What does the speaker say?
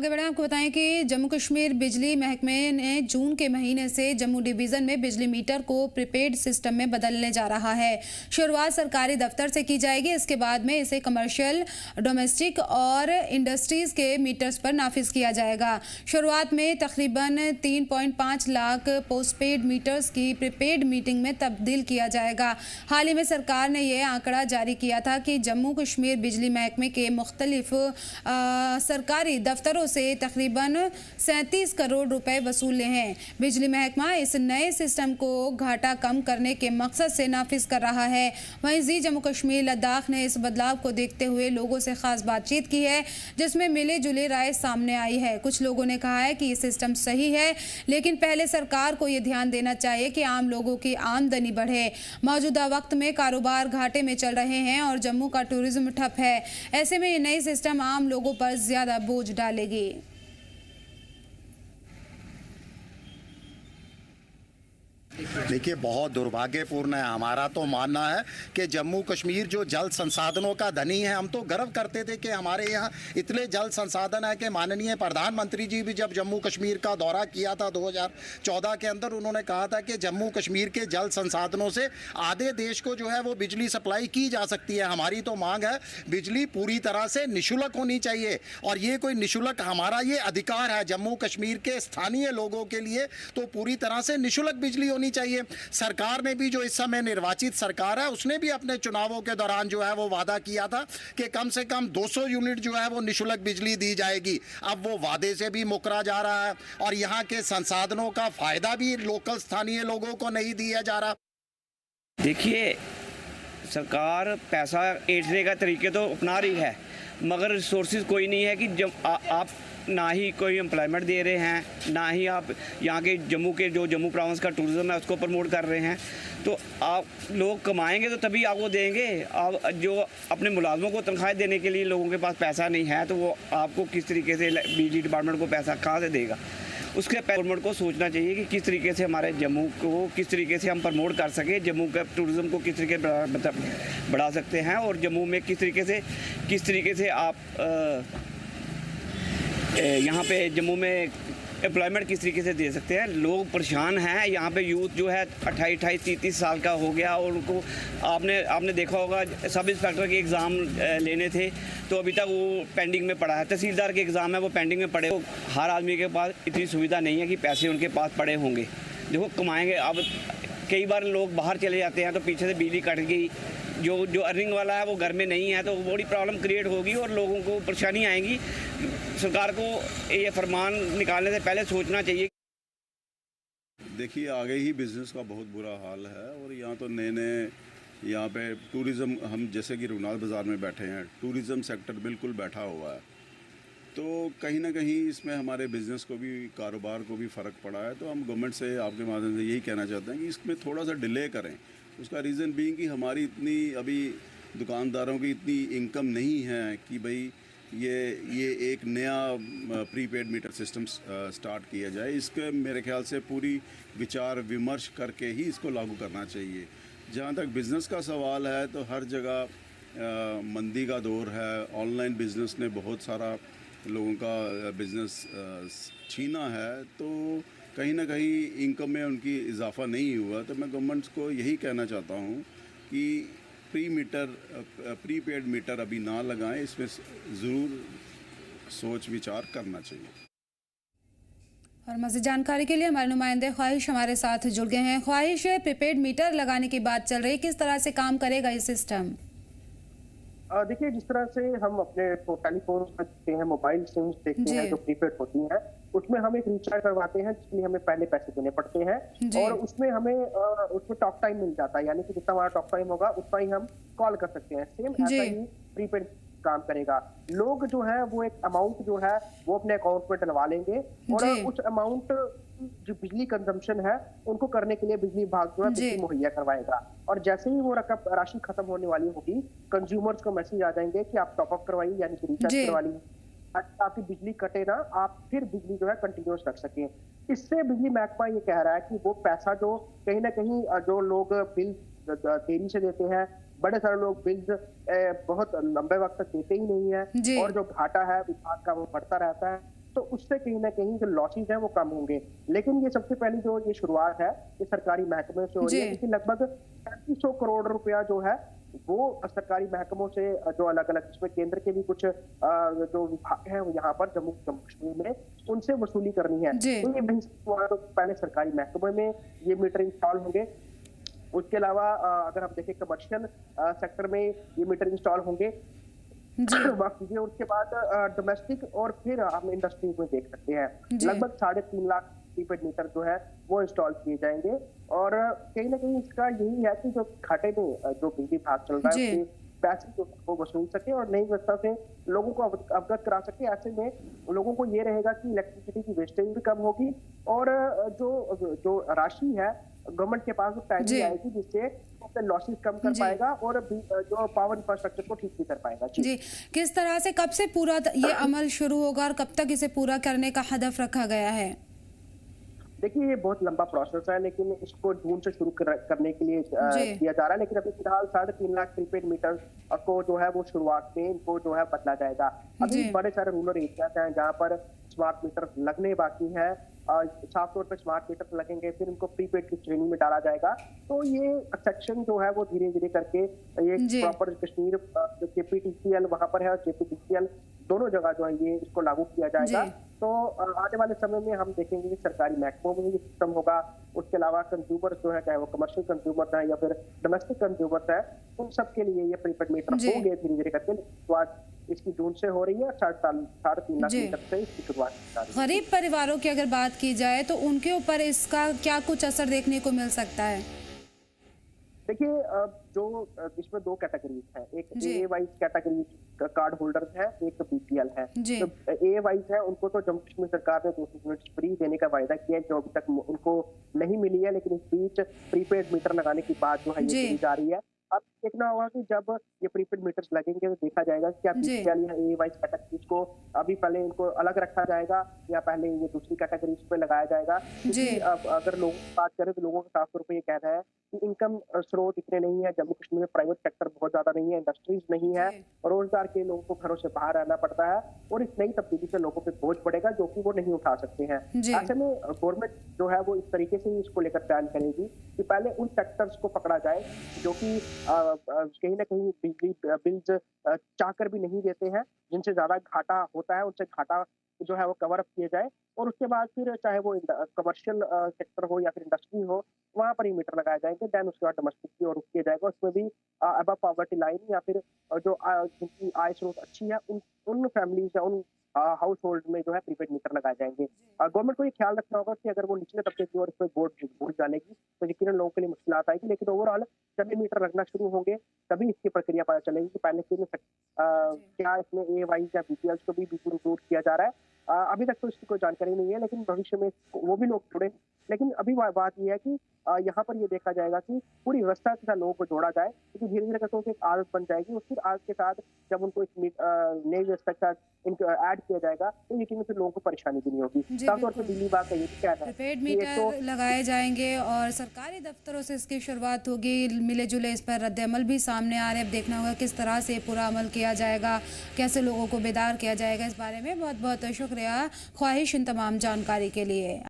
आगे बढ़े आपको बताएं कि जम्मू कश्मीर बिजली महकमे ने जून के महीने से जम्मू डिवीज़न में बिजली मीटर को प्रीपेड सिस्टम में बदलने जा रहा है। शुरुआत सरकारी दफ्तर से की जाएगी। इसके बाद में इसे कमर्शियल, डोमेस्टिक और इंडस्ट्रीज़ के मीटर्स पर नाफिज किया जाएगा। शुरुआत में तकरीबन 3.5 लाख पोस्टपेड मीटर्स की प्रीपेड मीटिंग में तब्दील किया जाएगा। हाल ही में सरकार ने यह आंकड़ा जारी किया था कि जम्मू कश्मीर बिजली महकमे के मुख्तलिफ सरकारी दफ्तरों से तकरीबन 37 करोड़ रुपए वसूले हैं। बिजली महकमा इस नए सिस्टम को घाटा कम करने के मकसद से नाफिज कर रहा है। वहीं जी जम्मू कश्मीर लद्दाख ने इस बदलाव को देखते हुए लोगों से खास बातचीत की है, जिसमें मिले जुले राय सामने आई है। कुछ लोगों ने कहा है कि ये सिस्टम सही है, लेकिन पहले सरकार को ये ध्यान देना चाहिए कि आम लोगों की आमदनी बढ़े। मौजूदा वक्त में कारोबार घाटे में चल रहे हैं और जम्मू का टूरिज्म ठप है। ऐसे में ये नई सिस्टम आम लोगों पर ज्यादा बोझ डालेगी। देखिए, बहुत दुर्भाग्यपूर्ण है। हमारा तो मानना है कि जम्मू कश्मीर जो जल संसाधनों का धनी है, हम तो गर्व करते थे कि हमारे यहाँ इतने जल संसाधन है कि माननीय प्रधानमंत्री जी भी जब जम्मू कश्मीर का दौरा किया था 2014 के अंदर, उन्होंने कहा था कि जम्मू कश्मीर के जल संसाधनों से आधे देश को जो है वो बिजली सप्लाई की जा सकती है। हमारी तो मांग है बिजली पूरी तरह से निःशुल्क होनी चाहिए, और ये कोई निःशुल्क, हमारा ये अधिकार है जम्मू कश्मीर के स्थानीय लोगों के लिए, तो पूरी तरह से निःशुल्क बिजली होनी चाहिए। सरकार ने भी, जो इस समय निर्वाचित सरकार है, उसने भी अपने चुनावों के दौरान जो है वो वादा किया था कि कम से कम 200 यूनिट जो है वो निःशुल्क बिजली दी जाएगी। अब वो वादे से भी मुकरा जा रहा है और यहाँ के संसाधनों का फायदा भी लोकल स्थानीय लोगों को नहीं दिया जा रहा। देखिए, सरकार पैसा ऐंठने का तरीके तो अपना रही है, मगर रिसोर्सेज कोई नहीं है कि जब आप ना ही कोई एम्प्लॉयमेंट दे रहे हैं, ना ही आप यहाँ के जो जम्मू प्रोविंस का टूरिज़्म है उसको प्रमोट कर रहे हैं। तो आप लोग कमाएंगे तो तभी आपको देंगे। आप जो अपने मुलाजमों को तनख्वाह देने के लिए लोगों के पास पैसा नहीं है, तो वो आपको किस तरीके से बिजली डिपार्टमेंट को पैसा कहाँ से देगा? उसके गवर्नमेंट को सोचना चाहिए कि किस तरीके से हमारे जम्मू को किस तरीके से हम प्रमोट कर सकें, जम्मू के टूरिज़्म को किस तरीके बढ़ा सकते हैं, और जम्मू में किस तरीके से आप यहाँ पे जम्मू में एम्प्लॉयमेंट किस तरीके से दे सकते हैं। लोग परेशान हैं। यहाँ पे यूथ जो है 28, 30 साल का हो गया, और उनको आपने देखा होगा सब इंस्पेक्टर के एग्ज़ाम लेने थे तो अभी तक वो पेंडिंग में पड़ा है। तहसीलदार के एग्ज़ाम है वो पेंडिंग में पड़े। तो हर आदमी के पास इतनी सुविधा नहीं है कि पैसे उनके पास पड़े होंगे देखो कमाएँगे। अब कई बार लोग बाहर चले जाते हैं तो पीछे से बिजली कट गई, जो अर्निंग वाला है वो घर में नहीं है, तो बड़ी प्रॉब्लम क्रिएट होगी और लोगों को परेशानी आएगी। सरकार को ये फरमान निकालने से पहले सोचना चाहिए। देखिए, आगे ही बिज़नेस का बहुत बुरा हाल है, और यहाँ तो नए यहाँ पे टूरिज़्म, हम जैसे कि रघुनाथ बाज़ार में बैठे हैं, टूरिज़्म सेक्टर बिल्कुल बैठा हुआ है। तो कहीं ना कहीं इसमें हमारे बिज़नेस को भी, कारोबार को भी फ़र्क पड़ा है। तो हम गवर्नमेंट से आपके माध्यम से यही कहना चाहते हैं कि इसमें थोड़ा सा डिले करें। उसका रीज़न बीइंग कि हमारी इतनी अभी दुकानदारों की इतनी इनकम नहीं है कि भाई ये एक नया प्रीपेड मीटर सिस्टम स्टार्ट किया जाए। इसके मेरे ख्याल से पूरी विचार विमर्श करके ही इसको लागू करना चाहिए। जहाँ तक बिज़नेस का सवाल है, तो हर जगह मंदी का दौर है। ऑनलाइन बिज़नेस ने बहुत सारा लोगों का बिज़नेस छीना है, तो कहीं ना कहीं इनकम में उनकी इजाफा नहीं हुआ। तो मैं गवर्नमेंट को यही कहना चाहता हूँ कि प्रीपेड मीटर अभी ना लगाएं, इसमें ज़रूर सोच विचार करना चाहिए। और मज़ीद जानकारी के लिए हमारे नुमाइंदे ख्वाहिश हमारे साथ जुड़ गए हैं। ख्वाहिश, प्रीपेड मीटर लगाने की बात चल रही, किस तरह से काम करेगा ये सिस्टम? देखिए, जिस तरह से हम अपने टेलीफोन पर देखते हैं, मोबाइल सिम्स देखते हैं जो प्रीपेड होती हैं, उसमें हम एक रिचार्ज करवाते हैं जिसमें हमें पहले पैसे देने पड़ते हैं, और उसमें हमें उसमें टॉक टाइम मिल जाता है, यानी कि जितना हमारा टॉक टाइम होगा उतना ही हम कॉल कर सकते हैं। सेम ऐसा ही प्रीपेड काम करेगा। लोग जो है वो एक अमाउंट जो है वो अपने अकाउंट में डलवा लेंगे, और उस अमाउंट जो बिजली कंजम्पशन है उनको करने के लिए बिजली विभाग जो है बिजली मुहैया करवाएगा। और जैसे ही वो रकम राशि खत्म होने वाली होगी, कंज्यूमर्स को मैसेज आ जाएंगे कि आप टॉपअप करवाइए, यानी कि रिचार्ज करवा लीजिए, आपकी बिजली कटे ना, आप फिर बिजली जो है कंटिन्यूस रख सकें। इससे बिजली महकमा ये कह रहा है कि वो पैसा जो कहीं ना कहीं जो लोग बिल देरी से देते हैं, बड़े सारे लोग बिल्स बहुत लंबे वक्त तक देते ही नहीं है, और जो घाटा है विभाग का वो बढ़ता रहता है। तो उससे कहीं ना कहीं जो लॉसेज है वो कम होंगे। लेकिन ये सबसे पहली जो ये शुरुआत है ये सरकारी महकमे से हो रही है, क्योंकि लगभग 3500 करोड़ रुपया जो है वो सरकारी महकमों से जो अलग अलग, जिसमें केंद्र के भी कुछ जो विभाग है यहाँ पर जम्मू कश्मीर में, उनसे वसूली करनी है। तो ये तो पहले सरकारी महकमे में ये मीटर इंस्टॉल होंगे। उसके अलावा अगर हम देखें कमर्शियल सेक्टर में ये मीटर इंस्टॉल होंगे, माफ कीजिए। उसके बाद डोमेस्टिक और फिर हम इंडस्ट्रीज में देख सकते हैं लगभग 3.5 लाख प्रीपेड मीटर जो है वो इंस्टॉल किए जाएंगे। और कहीं ना कहीं इसका यही है कि जो घाटे में जो बिजली भाग चल रहा है पैसे जो वो वसूल सके और नई व्यवस्था से लोगों को अवगत करा सके। ऐसे में लोगों को ये रहेगा कि इलेक्ट्रिसिटी की वेस्टेज भी कम होगी और जो राशि है गवर्नमेंट के पास टाइमली आएगी, जिससे अपने लॉसेस कम कर पाएगा और जो पावर इंफ्रास्ट्रक्चर को ठीक भी कर पाएगा। जी, किस तरह से कब से पूरा ये अमल शुरू होगा और कब तक इसे पूरा करने का हदफ रखा गया है? देखिए ये बहुत लंबा प्रोसेस है, लेकिन इसको जून से शुरू करने के लिए किया जा रहा है। लेकिन अभी फिलहाल 3.5 लाख प्रीपेड मीटर को जो है वो शुरुआत में इनको जो है बदला जाएगा। अभी बड़े सारे रूरल एरियाज हैं जहाँ पर स्मार्ट मीटर लगने बाकी है। साफ तौर पर स्मार्ट मीटर लगेंगे, फिर इनको प्रीपेड की श्रेणी में डाला जाएगा। तो ये सेक्शन जो है वो धीरे धीरे करके ये प्रॉपर कश्मीर जेपीटीसीएल वहां पर है और जेपीटीसीएल दोनों जगह जो है ये इसको लागू किया जाएगा। तो आने वाले समय में हम देखेंगे कि सरकारी महकमों में ये सिस्टम होगा। उसके अलावा कंज्यूमर जो है, चाहे वो कमर्शियल कंज्यूमर है या फिर डोमेस्टिक कंज्यूमर है, उन सबके लिए ये प्रीपेड मीटर होंगे धीरे धीरे करके। शुरुआत इसकी जून से हो रही है। 3.5 लाख मीटर से इसकी शुरुआत। गरीब परिवारों की अगर बात की जाए तो उनके ऊपर इसका क्या कुछ असर देखने को मिल सकता है? देखिए जो इसमें 2 कैटेगरीज है, एक ए वाइज कैटेगरी कार्ड होल्डर्स है, एक बीपीएल है। तो ए वाइज है उनको तो जम्मू कश्मीर सरकार ने 200 यूनिट फ्री देने का वायदा किया है, जो अभी तक उनको नहीं मिली है। लेकिन इस बीच प्रीपेड मीटर लगाने की बात जो है ये की जा रही है। अब देखना होगा कि जब ये प्रीपेड मीटर्स लगेंगे तो देखा जाएगा कि क्या बीपीएल या ए वाइज कैटेगरीज को अभी पहले इनको अलग रखा जाएगा या पहले ये दूसरी कैटेगरीज पे लगाया जाएगा। क्योंकि अगर लोगों की बात करें तो लोगों का साफ तौर पर ये कहना है कि इनकम स्रोत इतने नहीं है जम्मू कश्मीर में, प्राइवेट सेक्टर बहुत ज्यादा नहीं है, इंडस्ट्रीज नहीं है, रोजगार के लोगों को घरों से बाहर रहना पड़ता है और इस नई तब्दीली से लोगों पे बोझ पड़ेगा जो कि वो नहीं उठा सकते हैं। ऐसे में गवर्नमेंट जो है वो इस तरीके से इसको लेकर प्लान करेगी कि पहले उन सेक्टर्स को पकड़ा जाए जो कि कहीं ना कहीं बिजली बिल्स चाहकर भी नहीं देते हैं, जिनसे ज्यादा घाटा होता है, उनसे घाटा जो है वो कवर अप किए जाए। और उसके बाद फिर चाहे वो कमर्शियल सेक्टर हो या फिर इंडस्ट्री हो, वहां पर ही मीटर लगाए जाएंगे। देन उसके बाद डोमेस्टिक की ओर रुक किया जाएगा। उसमें भी अबव पॉवर्टी लाइन या फिर जो जिनकी आय स्रोत अच्छी है उन फैमिलीज या उन हाउस होल्ड में जो है प्रीपेड मीटर लगाए जाएंगे। गवर्नमेंट को ये ख्याल रखना होगा कि अगर वो निचले तबके की ओर इस पर बोर्ड डालेगी तो यकीनन लोगों के लिए मुश्किल आएगी। लेकिन ओवरऑल जब ये मीटर लगना शुरू होंगे तभी इसकी प्रक्रिया पता चलेगी कि पहले क्या इसमें ए वाइज या बीपीएल को भी इंक्लूड किया जा रहा है। अभी तक तो इसकी कोई जानकारी नहीं है, लेकिन भविष्य में वो भी लोग जुड़े। लेकिन अभी बात यह है कि यहाँ पर ये देखा जाएगा कि पूरी व्यवस्था के साथ लोगों को जोड़ा जाए, क्योंकि धीरे धीरे करके एक आदत बन जाएगी और फिर आदत के साथ जब उनको इस नई व्यवस्था के साथ इनको ऐड किया जाएगा तो यकीन फिर लोगों को परेशानी भी नहीं होगी। साफ तौर पर दिल्ली बात का ये कहना है प्रीपेड मीटर लगाए जाएंगे और सरकारी दफ्तरों से इसकी शुरुआत होगी। मिले जुले इस पर रद्द-ए-अमल भी सामने आ रहे हैं। अब देखना होगा किस तरह से पूरा अमल किया जाएगा, कैसे लोगों को बेदार किया जाएगा। इस बारे में बहुत बहुत शुक्रिया ख्वाहिश इन तमाम जानकारी के लिए।